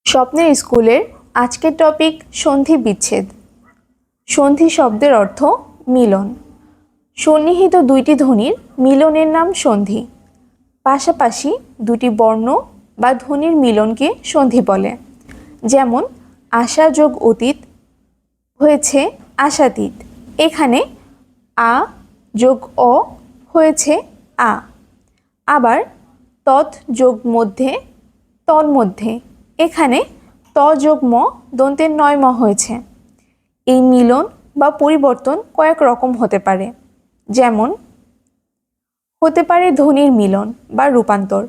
স্বপ্নের স্কুলের আজকের টপিক সন্ধি বিচ্ছেদ। সন্ধি শব্দের অর্থ মিলন। সন্নিহিত দুইটি ধ্বনির মিলনের নাম সন্ধি। পাশাপাশি দুটি বর্ণ বা ধ্বনির মিলনকে সন্ধি বলে। যেমন আশা যোগ অতীত হয়েছে আশাতীত। এখানে আ যোগ অ হয়েছে আ। আবার তৎ যোগ মধ্যে তন্মধ্যে, এখানে ত যোগ ম দন্তের নয় ম হয়েছে। এই মিলন বা পরিবর্তন কয়েক রকম হতে পারে। যেমন হতে পারে ধ্বনির মিলন বা রূপান্তর,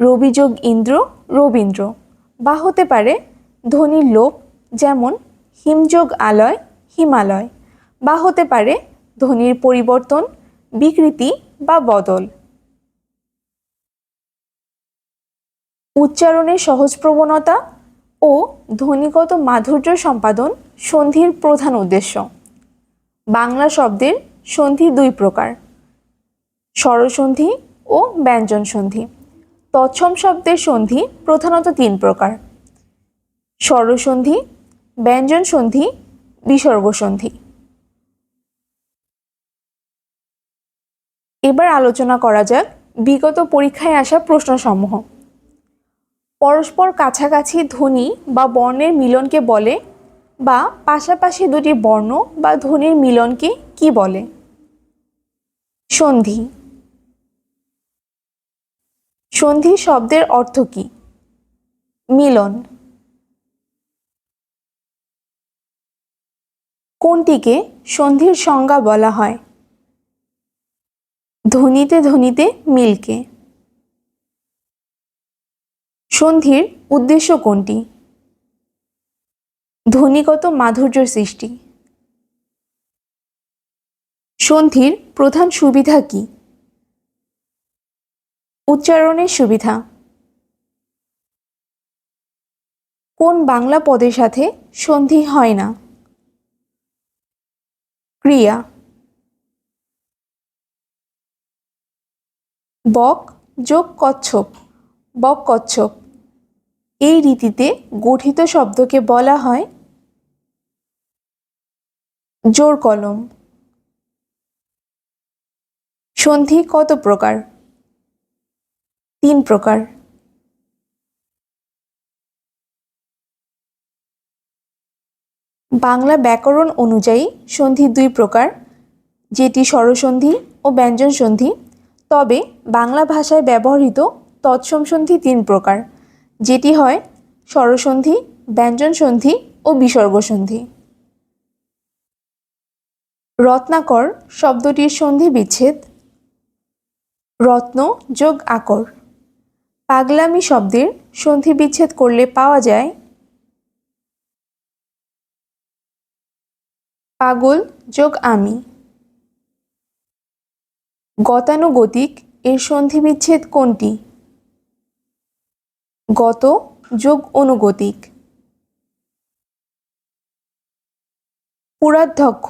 রবি যোগ ইন্দ্র রবীন্দ্র, বা হতে পারে ধ্বনির লোপ, যেমন হিমযোগ আলয় হিমালয়, বা হতে পারে ধ্বনির পরিবর্তন, বিকৃতি বা বদল। উচ্চারণের সহজ প্রবণতা ও ধ্বনিগত মাধুর্য সম্পাদন সন্ধির প্রধান উদ্দেশ্য। বাংলা শব্দের সন্ধি দুই প্রকার, স্বরসন্ধি ও ব্যঞ্জন সন্ধি। তৎসম শব্দের সন্ধি প্রধানত তিন প্রকার: স্বরসন্ধি, ব্যঞ্জন সন্ধি, বিসর্গ সন্ধি। এবার আলোচনা করা যাক বিগত পরীক্ষায় আসা প্রশ্নসমূহ। পরস্পর কাছাকাছি ধ্বনি বা বর্ণের মিলনকে বলে, বা পাশাপাশি দুটি বর্ণ বা ধ্বনির মিলনকে কি বলে? সন্ধি। সন্ধি শব্দের অর্থ কি? মিলন। কোনটিকে সন্ধির সংজ্ঞা বলা হয়? ধ্বনিতে ধ্বনিতে মিলকে। সন্ধির উদ্দেশ্য কোনটি? ধ্বনিগত মাধুর্য সৃষ্টি। সন্ধির প্রধান সুবিধা কি? উচ্চারণের সুবিধা। কোন বাংলা পদের সাথে সন্ধি হয় না? ক্রিয়া। বক যোগ কচ্ছপ, বক কচ্ছপ, এই রীতিতে গঠিত শব্দকে বলা হয় জোড় কলম। সন্ধি কত প্রকার? তিন প্রকার। বাংলা ব্যাকরণ অনুযায়ী সন্ধি দুই প্রকার, যেটি স্বরসন্ধি ও ব্যঞ্জন সন্ধি। তবে বাংলা ভাষায় ব্যবহৃত তৎসম সন্ধি তিন প্রকার, যেটি হয় স্বরসন্ধি, ব্যঞ্জন সন্ধি ও বিসর্গ সন্ধি। রত্নাকর শব্দটির সন্ধি বিচ্ছেদ। রত্ন যোগ আকর। পাগলামি শব্দের সন্ধি বিচ্ছেদ করলে পাওয়া যায় পাগল যোগ আমি। গতানুগতিক এর সন্ধি বিচ্ছেদ কোনটি? গত যোগ অনুগতিক। পুরাধ্যক্ষ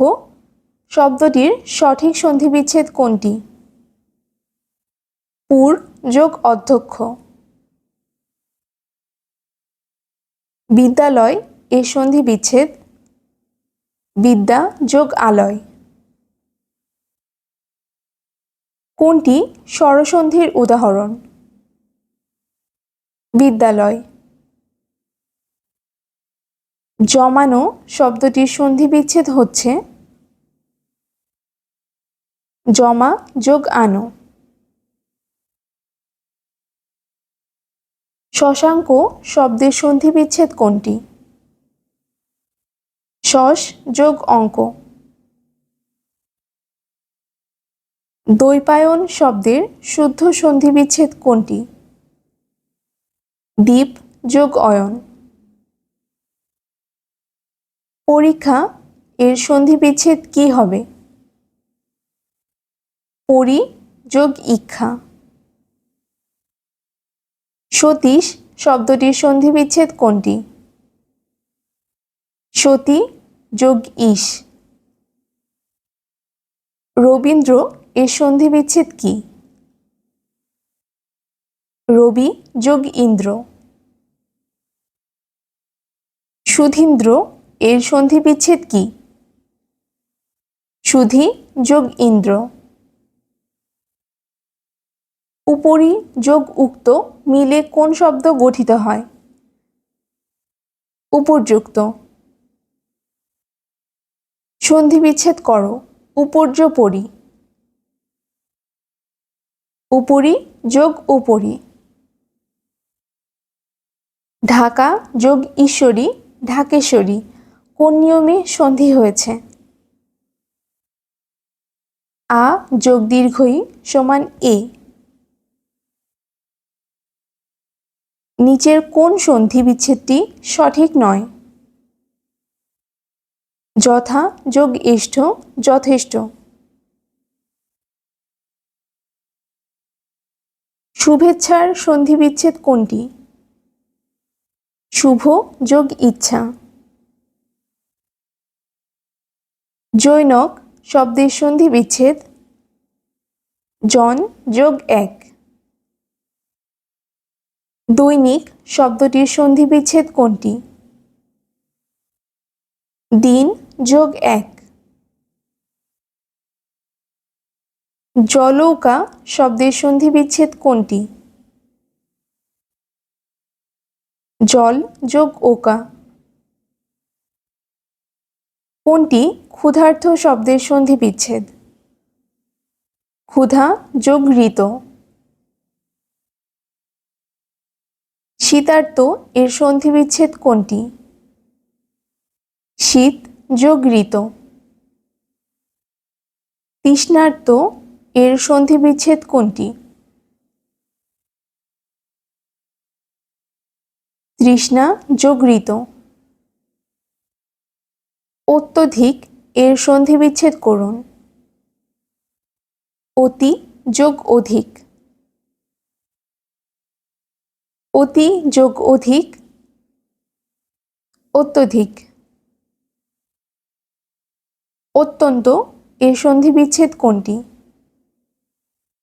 শব্দটির সঠিক সন্ধি বিচ্ছেদ কোনটি? পুর যোগ অধ্যক্ষ। বিদ্যালয় এর সন্ধি বিচ্ছেদ বিদ্যা যোগ আলয়। কোনটি স্বরসন্ধির উদাহরণ? বিদ্যালয়। জমানো শব্দটির সন্ধি বিচ্ছেদ হচ্ছে জমা যোগ আনো। শশাঙ্ক শব্দের সন্ধি বিচ্ছেদ কোনটি? শশ যোগ অঙ্ক। দ্বৈপায়ন শব্দের শুদ্ধ সন্ধি বিচ্ছেদ কোনটি? দীপ যোগ অয়ন। পরীক্ষা এর সন্ধি বিচ্ছেদ কি হবে? পরি যোগ ইক্ষা। সতীশ শব্দটির সন্ধি বিচ্ছেদ কোনটি? সতী যোগ ঈশ। রবীন্দ্র এর সন্ধি বিচ্ছেদ কি? রবি যোগ ইন্দ্র। সুধীন্দ্র এর সন্ধি বিচ্ছেদ কি? সুধি যোগ ইন্দ্র। উপরি যোগ উক্ত মিলে কোন শব্দ গঠিত হয়? উপর্যুক্ত। সন্ধি বিচ্ছেদ করো। উপর্যপরি। উপরি যোগ উপরি। ঢাকা যোগ ঈশ্বরী ঢাকেশ্বরী কোন নিয়মে সন্ধি হয়েছে? আ যোগ দীর্ঘই সমান এ। নিচের কোন সন্ধি বিচ্ছেদটি সঠিক নয়? যথা যোগ এষ্ঠ যথেষ্ট। শুভেচ্ছার সন্ধি বিচ্ছেদ কোনটি? শুভ যোগ ইচ্ছা। জৈনক শব্দের সন্ধি বিচ্ছেদ জন যোগ এক। দৈনিক শব্দটির সন্ধি বিচ্ছেদ কোনটি? দিন যোগ এক। জলৌকা শব্দের সন্ধি বিচ্ছেদ কোনটি? জল যোগ ওকা। কোনটি ক্ষুধার্ত শব্দের সন্ধি বিচ্ছেদ? ক্ষুধা যোগ ঋত। শীতার্ত এর সন্ধি বিচ্ছেদ কোনটি? শীত যোগ ঋত। তৃষ্ণার্ত এর সন্ধি বিচ্ছেদ কোনটি? তৃষ্ণা যোগ ঋত। অত্যধিক এর সন্ধি বিচ্ছেদ করুন। অতি যোগ অধিক। অতি যোগ অধিক অত্যধিক। অত্যন্ত এর সন্ধি বিচ্ছেদ কোনটি?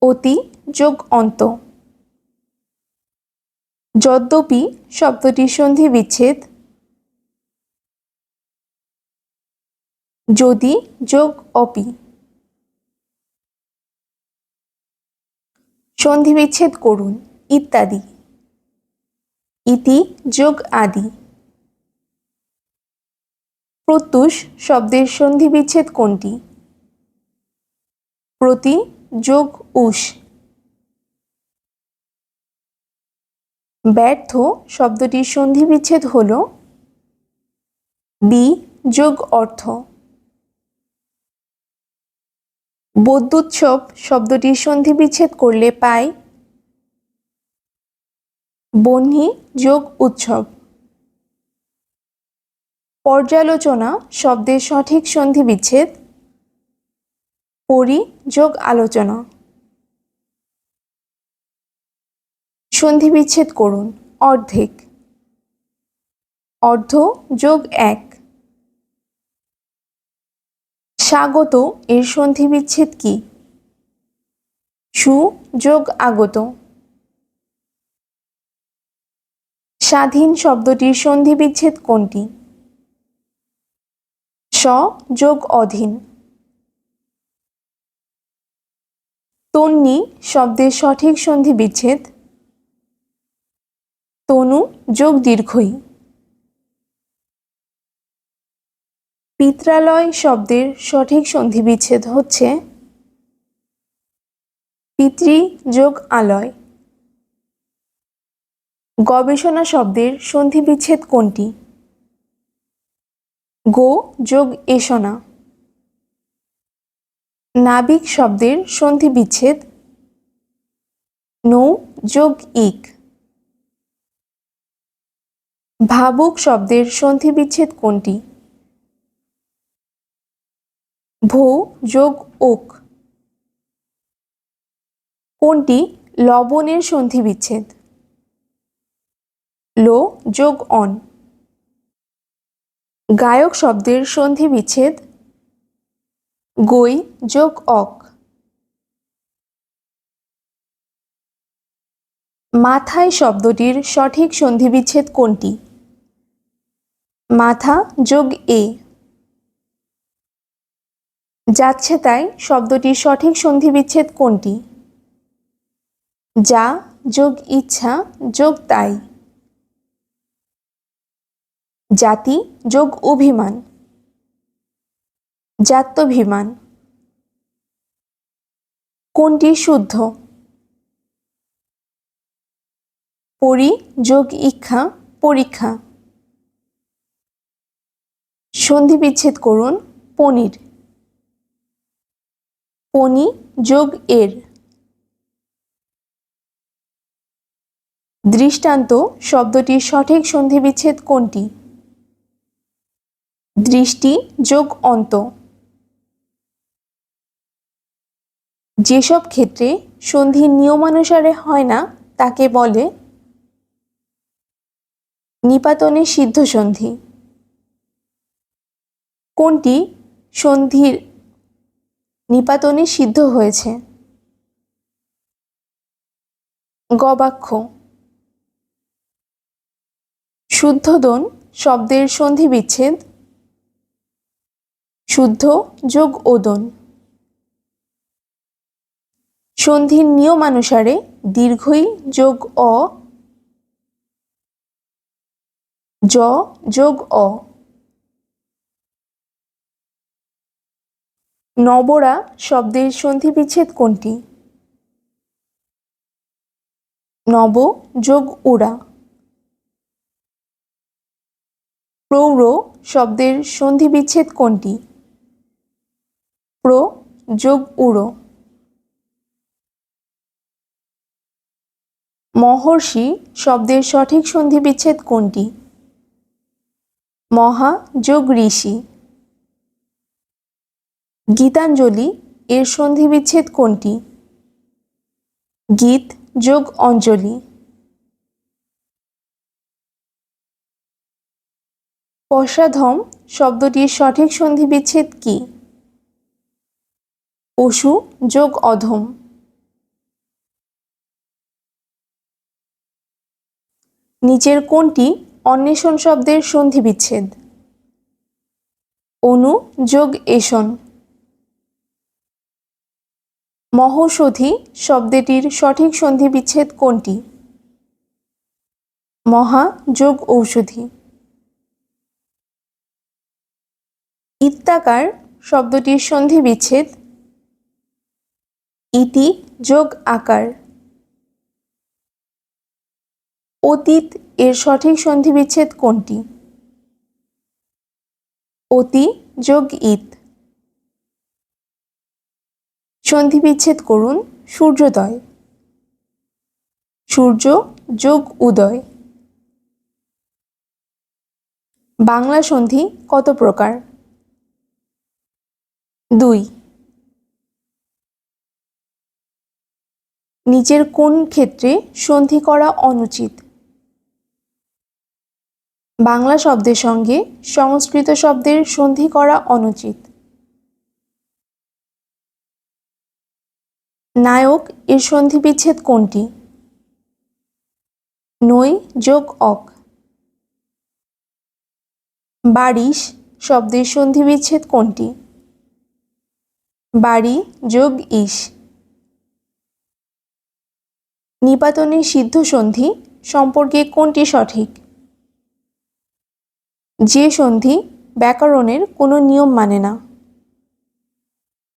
অতি যোগ অন্ত। যদ্যপি শব্দটির সন্ধি বিচ্ছেদ যদি যোগ অপি। সন্ধি বিচ্ছেদ করুন। ইত্যাদি। ইতি যোগ আদি। প্রত্যুষ শব্দের সন্ধি বিচ্ছেদ কোনটি? প্রতি যোগ উষ। ব্যর্থ শব্দটির সন্ধি বিচ্ছেদ হল বি যোগ অর্থ। বদ্যুৎসব শব্দটির সন্ধি বিচ্ছেদ করলে পাই বহ্নি যোগ উৎসব। পর্যালোচনা শব্দের সঠিক সন্ধি বিচ্ছেদ পরি যোগ আলোচনা। সন্ধি বিচ্ছেদ করুন। অর্ধেক। অর্ধ যোগ এক। স্বাগত এর সন্ধি বিচ্ছেদ কি? সু যোগ আগত। স্বাধীন শব্দটির সন্ধি বিচ্ছেদ কোনটি? স যোগ অধীন। তন্নি শব্দের সঠিক সন্ধি বিচ্ছেদ তনু যোগ দীর্ঘই। পিত্রালয় শব্দের সঠিক সন্ধি বিচ্ছেদ হচ্ছে পিতৃ যোগ আলয়। গবেষণা শব্দের সন্ধি বিচ্ছেদ কোনটি? গো যোগ এষণা। নাবিক শব্দের সন্ধি বিচ্ছেদ নৌ যোগ ইক। ভাবুক শব্দের সন্ধি বিচ্ছেদ কোনটি? ভৌ যোগ ওক। কোনটি লবণের সন্ধি বিচ্ছেদ? লো যোগ অন। গায়ক শব্দের সন্ধি বিচ্ছেদ গই যোগ অক। মাথায় শব্দটির সঠিক সন্ধি বিচ্ছেদ কোনটি? মাথা যোগ এ। যাচ্ছে তাই শব্দটির সঠিক সন্ধিবিচ্ছেদ কোনটি? যা যোগ ইচ্ছা যোগ তাই। জাতি যোগ অভিমান, জাত্যভিমান। কোনটি শুদ্ধ? পরি যোগ ইচ্ছা পরীক্ষা। সন্ধি বিচ্ছেদ করুন। পনির। পনি যোগ এর। দৃষ্টান্ত শব্দটির সঠিক সন্ধি বিচ্ছেদ কোনটি? দৃষ্টি যোগ অন্ত। যেসব ক্ষেত্রে সন্ধি নিয়মানুসারে হয় না তাকে বলে নিপাতনে সিদ্ধ সন্ধি। কোনটি সন্ধির নিপাতনে সিদ্ধ হয়েছে? গবাক্ষ। শুদ্ধোদন শব্দের সন্ধি বিচ্ছেদ শুদ্ধ যোগ ওদন। সন্ধির নিয়মানুসারে দীর্ঘই যোগ অ, জ যোগ অ। নবরা শব্দের সন্ধি বিচ্ছেদ কোনটি? নব যোগ উড়া। প্রৌঢ় শব্দের সন্ধি বিচ্ছেদ কোনটি? প্র যোগ উড়ো। মহর্ষি শব্দের সঠিক সন্ধি বিচ্ছেদ কোনটি? মহা যোগ ঋষি। গীতাঞ্জলি এর সন্ধি বিচ্ছেদ কোনটি? গীত যোগ অঞ্জলি। পশ্চাধম শব্দটির সঠিক সন্ধি বিচ্ছেদ কি? পশু যোগ অধম। নিচের কোনটি অন্বেষণ শব্দের সন্ধি বিচ্ছেদ? অনু যোগ এষণ। মহৌষধি শব্দটির সঠিক সন্ধি বিচ্ছেদ কোনটি? মহা যোগ ঔষধি। ইত্যাকার শব্দটির সন্ধি বিচ্ছেদ ইতি যোগ আকার। অতীত এর সঠিক সন্ধি বিচ্ছেদ কোনটি? অতি যোগ ইত। সন্ধি বিচ্ছেদ করুন। সূর্যোদয়। সূর্য যোগ উদয়। বাংলা সন্ধি কত প্রকার? 2। নিচের কোন ক্ষেত্রে সন্ধি করা অনুচিত? বাংলা শব্দের সঙ্গে সংস্কৃত শব্দের সন্ধি করা অনুচিত। নায়ক এর সন্ধি বিচ্ছেদ কোনটি? নই যোগ অক। বারিশ শব্দের সন্ধি বিচ্ছেদ কোনটি? বাড়ি যোগ ইস। নিপাতনে সিদ্ধ সন্ধি সম্পর্কে কোনটি সঠিক? যে সন্ধি ব্যাকরণের কোনো নিয়ম মানে না।